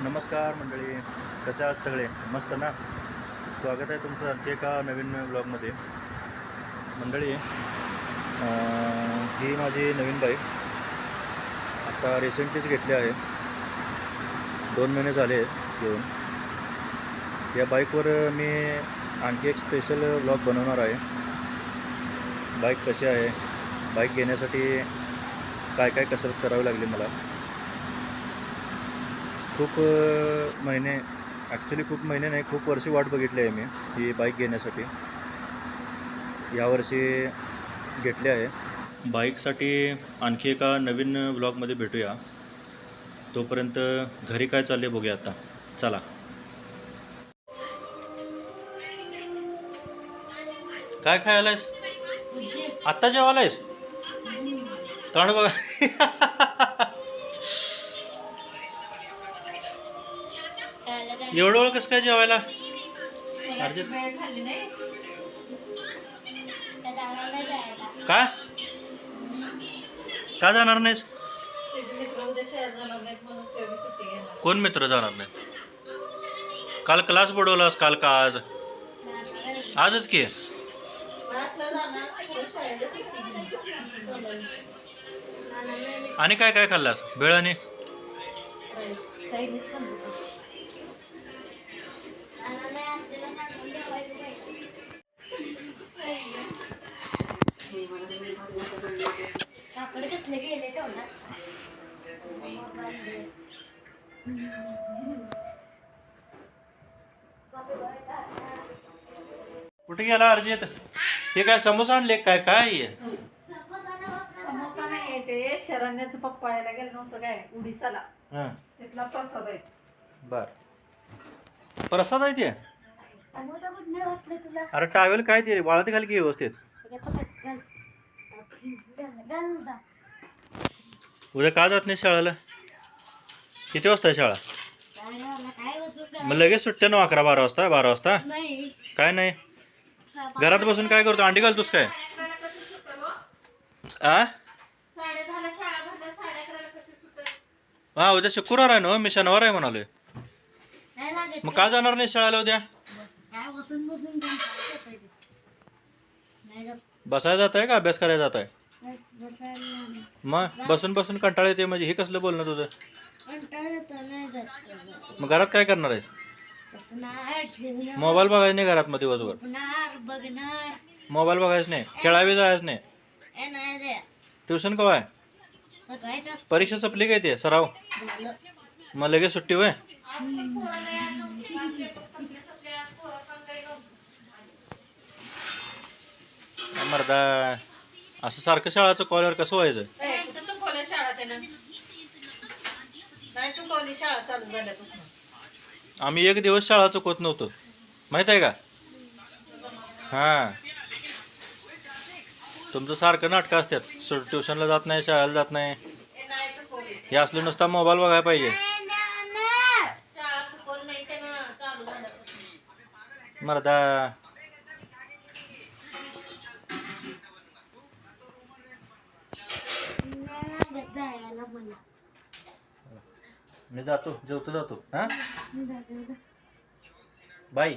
नमस्कार मंडळी, कसे आहात सगळे? मस्त ना? स्वागत आहे तुमचं आणखी एका नवीन ब्लॉगमध्ये. मंडळी, ही माझी नवीन बाईक आता रिसेंटलीच घेतली आहे. 2 महिने झाले घेऊन. या बाईकवर मी आणखी एक स्पेशल ब्लॉग बनवणार आहे. बाईक कशी आहे, बाईक घेण्यासाठी काय काय कसरत करावी लागली मला. खूप महिने, ॲक्च्युली खूप महिने नाही, खूप वर्षी वाट बघितली आहे मी ही बाईक घेण्यासाठी. यावर्षी घेतली आहे. बाईकसाठी आणखी एका नवीन ब्लॉगमध्ये भेटूया. तोपर्यंत घरी काय चालले बघूया आता. चला. काय खायला आहेस? आत्ता जेवायला आहेस? तोंड बघा. एवढं वेळ कसं काय जेवायला? का का जाणार नाहीस? कोण मित्र जाणार नाही? काल क्लास बुडवलास? काल का आज? आजच की. आणि काय काय खाल्लास? भेळ आणि कुठे गेला अर्जित? हे काय समोसा आणले काय? काय समोसा नाही, ते शरण्याचं पप्पा यायला गेलं नव्हतं काय उडीसाला, तिथला प्रसाद आहे. बर, प्रसाद आहे ते? अरे टावेल काय ते वाळत घाल की व्यवस्थित. उद्या का जात नाही शाळेला? किती वाजता आहे शाळा? मग लगेच सुट्ट्या ना 11-12 वाजता? 12 वाजता? काय नाही, घरात बसून काय करतो? अंडी घालतोस काय? हा, उद्या शुक्रवार आहे ना, मी शनिवार आहे म्हणालोय. मग का जाणार नाही शाळेला उद्या? बसायला जात आहे का अभ्यास करायला जात आहे? मग बसून बसून कंटाळा येते म्हणजे हे कसलं बोलणं तुझं? मग घरात काय करणार आहेस? मोबाईल बघायचं नाही घरात मग दिवसभर? मोबाईल बघायचं नाही, खेळावी जायचं नाही. ट्युशन केव्हा आहे? परीक्षा संपली काय ते सराव? मग लगेच सुट्टी होय? मर्दा, असं सारखं शाळाचं कॉलवर कसं व्हायचं? आम्ही एक दिवस शाळा चुकवत नव्हतो, माहित आहे का? हां, तुमचं सारखं नाटकं असतात. ट्युशनला जात नाही, शाळेला जात नाही, हे असलं नुसता मोबाईल बघायला पाहिजे. मर्दा, मी जातो, जेवतो जातो. हां बाय.